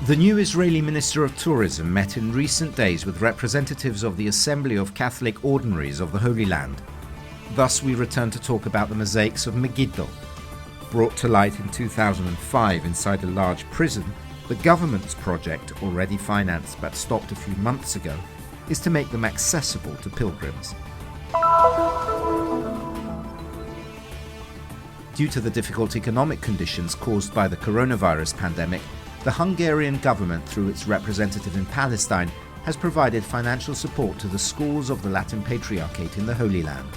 The new Israeli Minister of Tourism met in recent days with representatives of the Assembly of Catholic Ordinaries of the Holy Land. Thus we return to talk about the mosaics of Megiddo. Brought to light in 2005 inside a large prison, the government's project, already financed but stopped a few months ago, is to make them accessible to pilgrims. Due to the difficult economic conditions caused by the coronavirus pandemic, the Hungarian government, through its representative in Palestine, has provided financial support to the schools of the Latin Patriarchate in the Holy Land.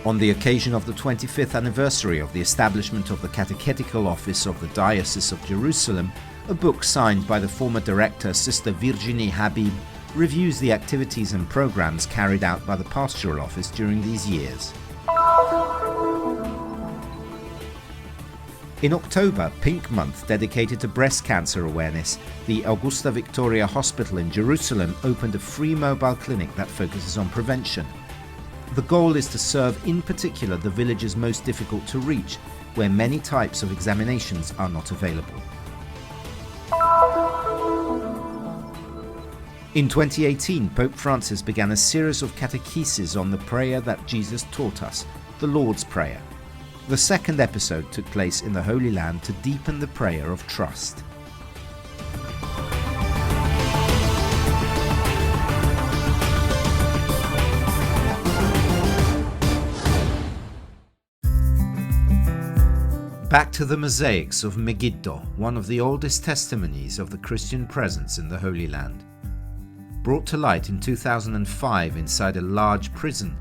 On the occasion of the 25th anniversary of the establishment of the Catechetical Office of the Diocese of Jerusalem, a book signed by the former director, Sister Virginie Habib, reviews the activities and programs carried out by the Pastoral Office during these years. In October, Pink Month dedicated to breast cancer awareness, the Augusta Victoria Hospital in Jerusalem opened a free mobile clinic that focuses on prevention. The goal is to serve in particular the villages most difficult to reach, where many types of examinations are not available. In 2018, Pope Francis began a series of catechesis on the prayer that Jesus taught us, the Lord's Prayer. The second episode took place in the Holy Land to deepen the prayer of trust. Back to the mosaics of Megiddo, one of the oldest testimonies of the Christian presence in the Holy Land. Brought to light in 2005 inside a large prison,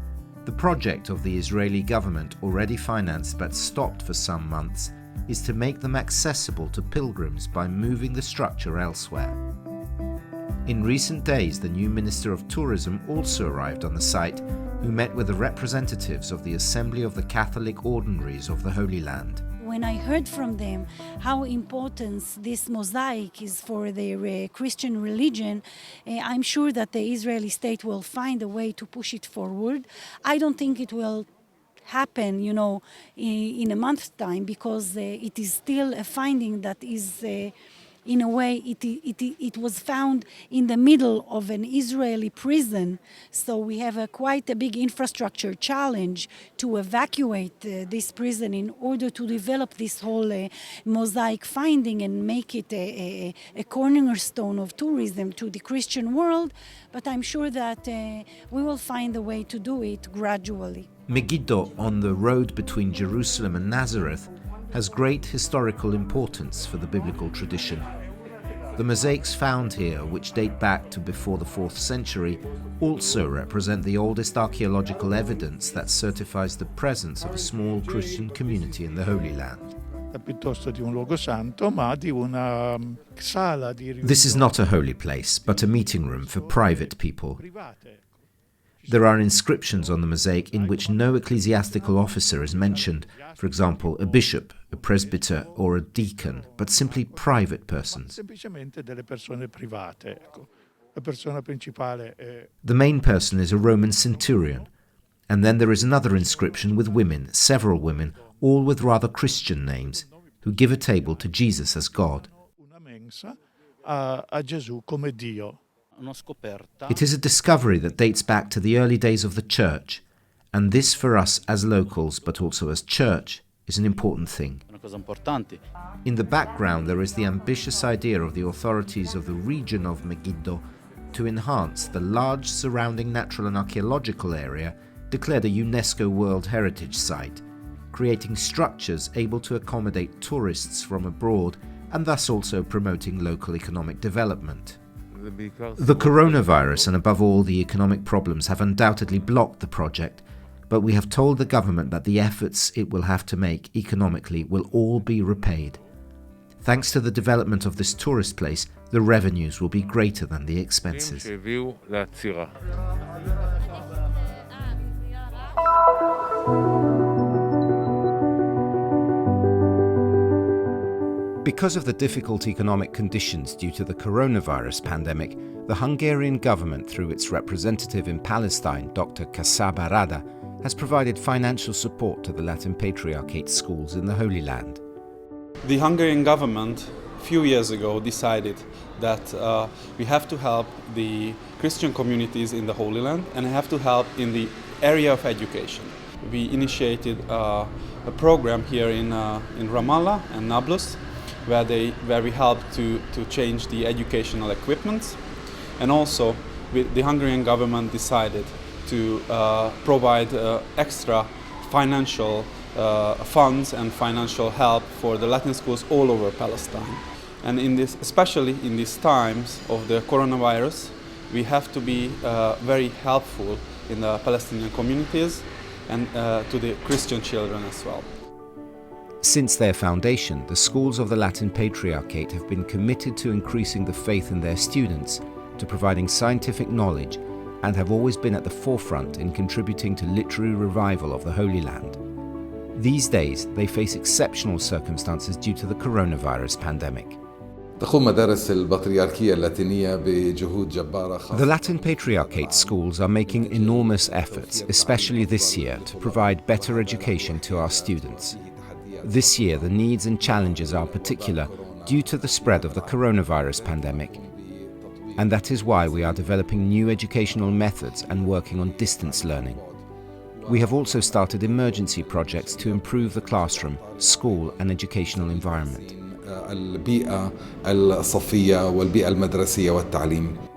the project of the Israeli government, already financed but stopped for some months, is to make them accessible to pilgrims by moving the structure elsewhere. In recent days, the new Minister of Tourism also arrived on the site, who met with the representatives of the Assembly of the Catholic Ordinaries of the Holy Land. When I heard from them how important this mosaic is for their Christian religion, I'm sure that the Israeli state will find a way to push it forward. I don't think it will happen, in a month's time, because it is still a finding that is, in a way, it was found in the middle of an Israeli prison. So we have quite a big infrastructure challenge to evacuate this prison in order to develop this whole mosaic finding and make it a cornerstone of tourism to the Christian world. But I'm sure that we will find a way to do it gradually. Megiddo, on the road between Jerusalem and Nazareth, has great historical importance for the biblical tradition. The mosaics found here, which date back to before the 4th century, also represent the oldest archaeological evidence that certifies the presence of a small Christian community in the Holy Land. This is not a holy place, but a meeting room for private people. There are inscriptions on the mosaic in which no ecclesiastical officer is mentioned, for example, a bishop, a presbyter, or a deacon, but simply private persons. The main person is a Roman centurion, and then there is another inscription with women, several women, all with rather Christian names, who give a table to Jesus as God. It is a discovery that dates back to the early days of the Church, and this for us as locals, but also as Church, is an important thing. In the background there is the ambitious idea of the authorities of the region of Megiddo to enhance the large surrounding natural and archaeological area declared a UNESCO World Heritage Site, creating structures able to accommodate tourists from abroad and thus also promoting local economic development. The coronavirus and above all the economic problems have undoubtedly blocked the project, but we have told the government that the efforts it will have to make economically will all be repaid. Thanks to the development of this tourist place, the revenues will be greater than the expenses. Because of the difficult economic conditions due to the coronavirus pandemic, the Hungarian government, through its representative in Palestine, Dr. Casaba Rada, has provided financial support to the Latin Patriarchate schools in the Holy Land. The Hungarian government a few years ago decided that we have to help the Christian communities in the Holy Land and have to help in the area of education. We initiated a program here in Ramallah and Nablus where we helped to change the educational equipment, and also the Hungarian government decided to provide extra financial funds and financial help for the Latin schools all over Palestine. And especially in these times of the coronavirus, we have to be very helpful in the Palestinian communities and to the Christian children as well. Since their foundation, the schools of the Latin Patriarchate have been committed to increasing the faith in their students, to providing scientific knowledge, and have always been at the forefront in contributing to literary revival of the Holy Land. These days, they face exceptional circumstances due to the coronavirus pandemic. The Latin Patriarchate schools are making enormous efforts, especially this year, to provide better education to our students. This year, the needs and challenges are particular due to the spread of the coronavirus pandemic. And that is why we are developing new educational methods and working on distance learning. We have also started emergency projects to improve the classroom, school and educational environment.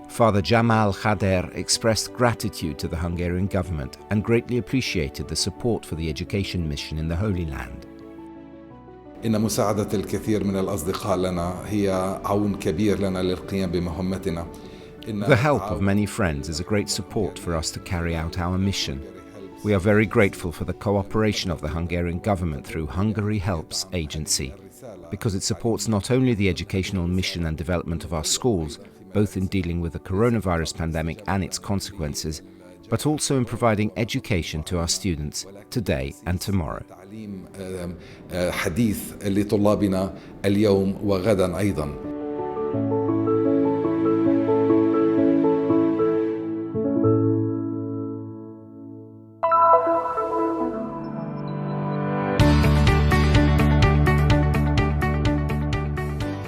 Father Jamal Khader expressed gratitude to the Hungarian government and greatly appreciated the support for the education mission in the Holy Land. إن مساعدة الكثير من الأصدقاء لنا هي عون كبير لنا للقيام بمهمتنا. The help of many friends is a great support for us to carry out our mission. We are very grateful for the cooperation of the Hungarian government through Hungary Helps Agency, because it supports not only the educational mission and development of our schools, both in dealing with the coronavirus pandemic and its consequences, but also in providing education to our students today and tomorrow. حديث لطلابنا اليوم وغدا أيضا.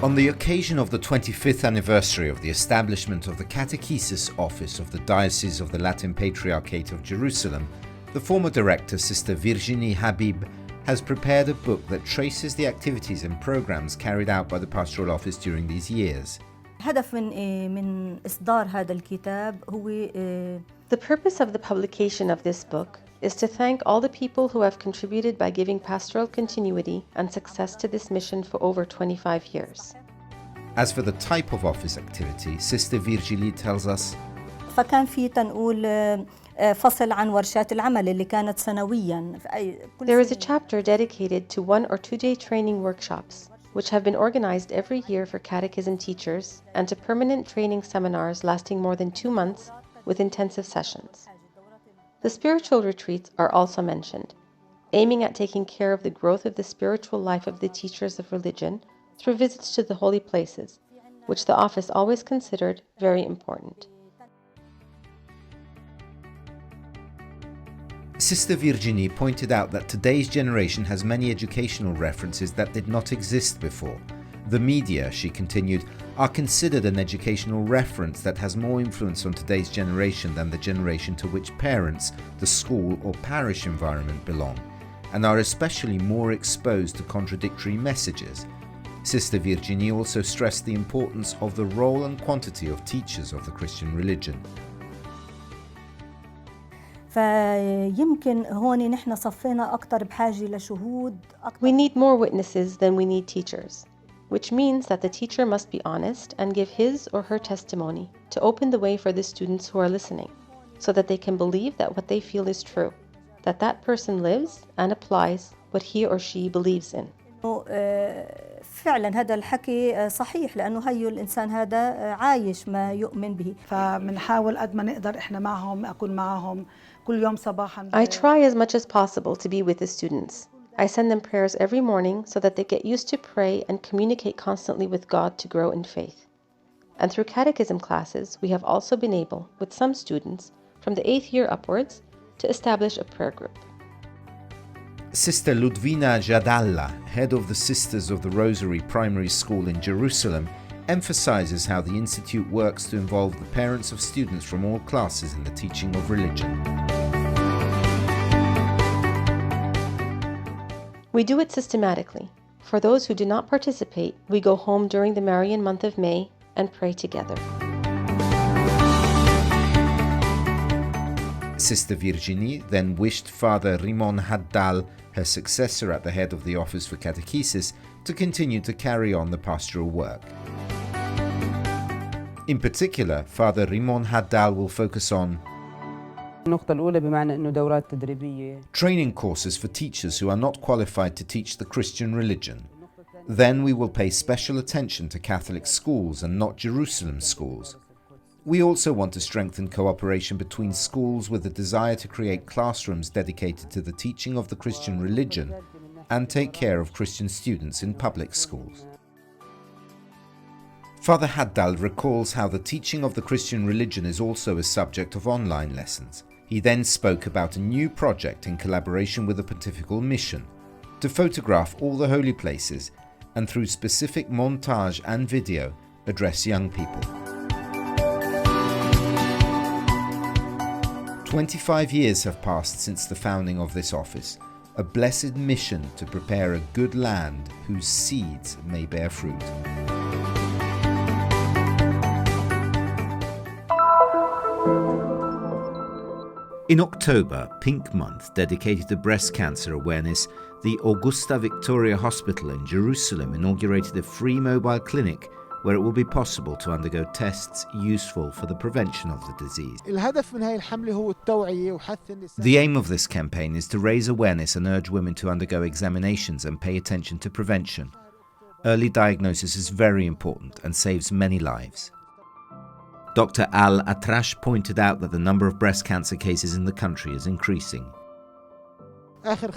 On the occasion of the 25th anniversary of the establishment of the Catechesis Office of the Diocese of the Latin Patriarchate of Jerusalem, the former director, Sister Virginie Habib, has prepared a book that traces the activities and programs carried out by the Pastoral Office during these years. من إصدار هذا الكتاب هو The purpose of the publication of this book is to thank all the people who have contributed by giving pastoral continuity and success to this mission for over 25 years. As for the type of office activity, Sister Virginie tells us, فكان في تنقول فصل عن ورشات العمل اللي كانت سنويا. There is a chapter dedicated to 1 or 2 day training workshops, which have been organized every year for catechism teachers, and to permanent training seminars lasting more than 2 months with intensive sessions. The spiritual retreats are also mentioned, aiming at taking care of the growth of the spiritual life of the teachers of religion through visits to the holy places, which the office always considered very important. Sister Virginie pointed out that today's generation has many educational references that did not exist before. The media, she continued, are considered an educational reference that has more influence on today's generation than the generation to which parents, the school or parish environment belong, and are especially more exposed to contradictory messages. Sister Virginie also stressed the importance of the role and quantity of teachers of the Christian religion. فيمكن هون نحن صفينا أكتر بحاجة لشهود. We need more witnesses than we need teachers, which means that the teacher must be honest and give his or her testimony to open the way for the students who are listening, so that they can believe that what they feel is true, that that person lives and applies what he or she believes in. فعلا هذا الحكي صحيح لأنه هي الإنسان هذا عايش ما يؤمن به. فمنحاول قد ما نقدر إحنا معهم أكون معهم كل يوم صباحا. I try as much as possible to be with the students. I send them prayers every morning so that they get used to pray and communicate constantly with God to grow in faith. And through catechism classes, we have also been able, with some students, from the 8th year upwards, to establish a prayer group. Sister Ludwina Jadalla, head of the Sisters of the Rosary Primary School in Jerusalem, emphasizes how the Institute works to involve the parents of students from all classes in the teaching of religion. We do it systematically. For those who do not participate, we go home during the Marian month of May and pray together. Sister Virginie then wished Father Rimon Haddal, her successor at the head of the Office for Catechesis, to continue to carry on the pastoral work. In particular, Father Rimon Haddal will focus on training courses for teachers who are not qualified to teach the Christian religion. Then we will pay special attention to Catholic schools and not Jerusalem schools. We also want to strengthen cooperation between schools with a desire to create classrooms dedicated to the teaching of the Christian religion and take care of Christian students in public schools. Father Haddal recalls how the teaching of the Christian religion is also a subject of online lessons. He then spoke about a new project in collaboration with the Pontifical Mission to photograph all the holy places and through specific montage and video address young people. 25 years have passed since the founding of this office, a blessed mission to prepare a good land whose seeds may bear fruit. In October, Pink Month, dedicated to breast cancer awareness, the Augusta Victoria Hospital in Jerusalem inaugurated a free mobile clinic where it will be possible to undergo tests useful for the prevention of the disease. The aim of this campaign is to raise awareness and urge women to undergo examinations and pay attention to prevention. Early diagnosis is very important and saves many lives. Dr. Al-Atrash pointed out that the number of breast cancer cases in the country is increasing. Over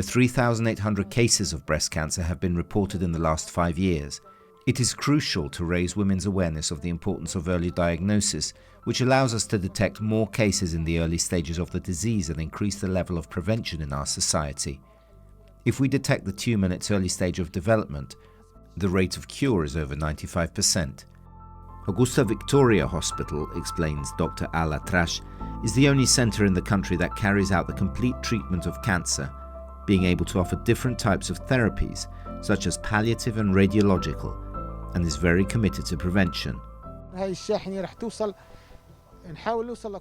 3,800 cases of breast cancer have been reported in the last 5 years. It is crucial to raise women's awareness of the importance of early diagnosis, which allows us to detect more cases in the early stages of the disease and increase the level of prevention in our society. If we detect the tumor in its early stage of development, the rate of cure is over 95%. Augusta Victoria Hospital, explains Dr. Al-Atrash, is the only centre in the country that carries out the complete treatment of cancer, being able to offer different types of therapies, such as palliative and radiological, and is very committed to prevention.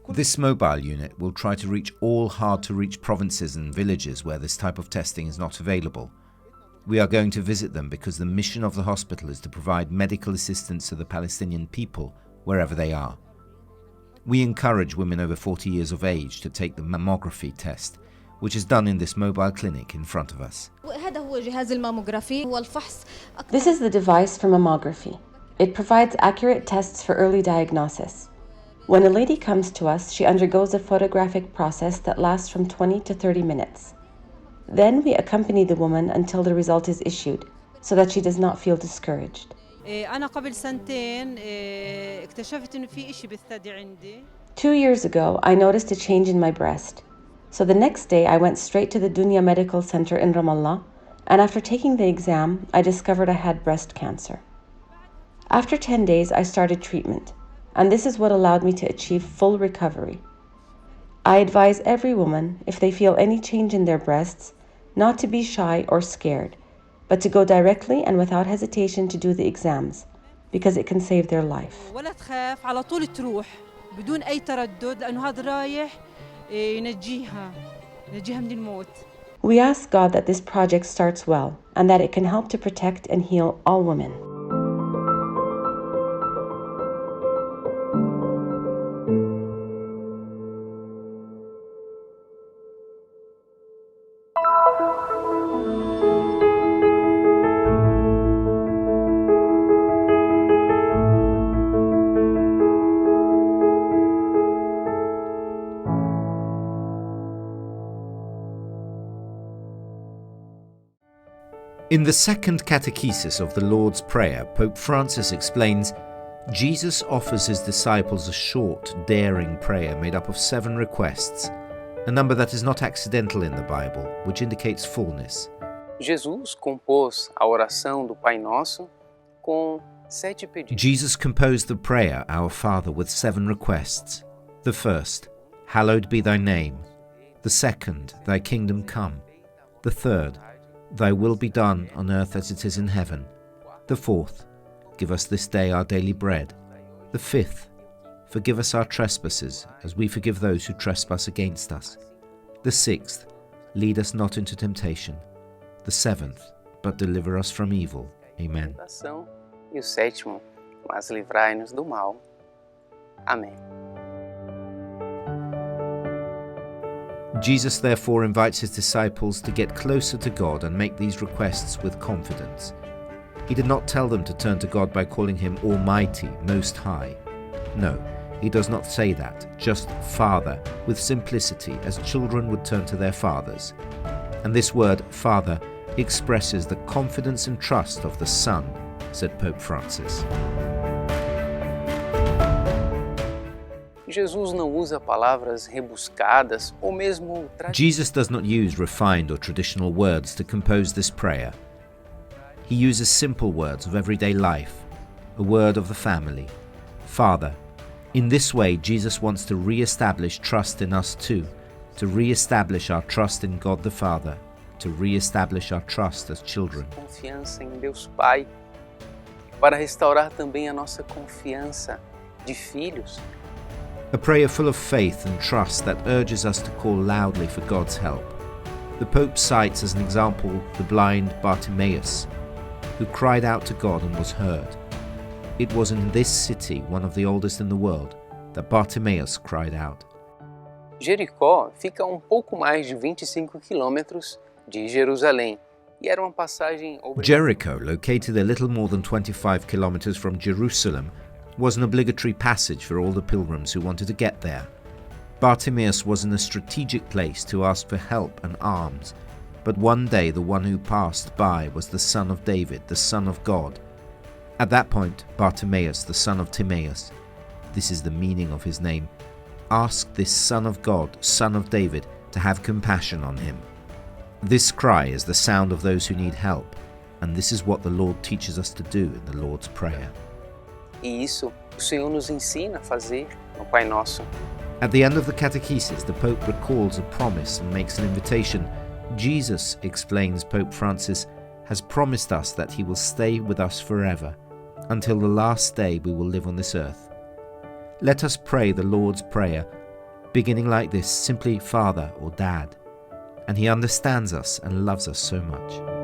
This mobile unit will try to reach all hard-to-reach provinces and villages where this type of testing is not available. We are going to visit them because the mission of the hospital is to provide medical assistance to the Palestinian people wherever they are. We encourage women over 40 years of age to take the mammography test, which is done in this mobile clinic in front of us. This is the device for mammography. It provides accurate tests for early diagnosis. When a lady comes to us, she undergoes a photographic process that lasts from 20 to 30 minutes. Then we accompany the woman until the result is issued, so that she does not feel discouraged. 2 years ago, I noticed a change in my breast. So the next day, I went straight to the Dunya Medical Center in Ramallah, and after taking the exam, I discovered I had breast cancer. After 10 days, I started treatment, and this is what allowed me to achieve full recovery. I advise every woman, if they feel any change in their breasts, not to be shy or scared, but to go directly and without hesitation to do the exams, because it can save their life. We ask God that this project starts well and that it can help to protect and heal all women. In the second Catechesis of the Lord's Prayer, Pope Francis explains, Jesus offers his disciples a short, daring prayer made up of 7 requests, a number that is not accidental in the Bible, which indicates fullness. Jesus compôs a oração do Pai Nosso com 7 pedidos. Jesus composed the prayer, Our Father, with 7 requests. The first, Hallowed be thy name. The second, Thy kingdom come. The third, Thy will be done on earth as it is in heaven. The fourth, Give us this day our daily bread. The fifth, Forgive us our trespasses, as we forgive those who trespass against us. The sixth, Lead us not into temptation. The seventh, But deliver us from evil. Amen. E o sétimo, Mas livrai-nos do mal. Amém. Jesus therefore invites his disciples to get closer to God and make these requests with confidence. He did not tell them to turn to God by calling him Almighty, Most High. No, he does not say that, just Father, with simplicity, as children would turn to their fathers. And this word, Father, expresses the confidence and trust of the Son, said Pope Francis. Jesus não usa palavras rebuscadas ou mesmo Jesus does not use refined or traditional words to compose this prayer. He uses simple words of everyday life, a word of the family, Father. In this way, Jesus wants to re-establish trust in us too, to re-establish our trust in God the Father, to re-establish our trust as children. Confiança em Deus Pai, para restaurar também a nossa confiança de filhos. A prayer full of faith and trust that urges us to call loudly for God's help. The Pope cites as an example the blind Bartimaeus, who cried out to God and was heard. It was in this city, one of the oldest in the world, that Bartimaeus cried out. Jericó fica pouco mais de 25 quilômetros de Jerusalém e era uma passagem Jericho, located a little more than 25 kilometers from Jerusalem, was an obligatory passage for all the pilgrims who wanted to get there. Bartimaeus was in a strategic place to ask for help and alms, but one day the one who passed by was the son of David, the Son of God. At that point, Bartimaeus, the son of Timaeus, this is the meaning of his name, asked this Son of God, Son of David, to have compassion on him. This cry is the sound of those who need help, and this is what the Lord teaches us to do in the Lord's Prayer. E isso o Senhor nos ensina a fazer no Pai Nosso. At the end of the Catechesis, the Pope recalls a promise and makes an invitation. Jesus, explains Pope Francis, has promised us that he will stay with us forever. Until the last day we will live on this earth. Let us pray the Lord's Prayer, beginning like this, simply Father or Dad. And he understands us and loves us so much.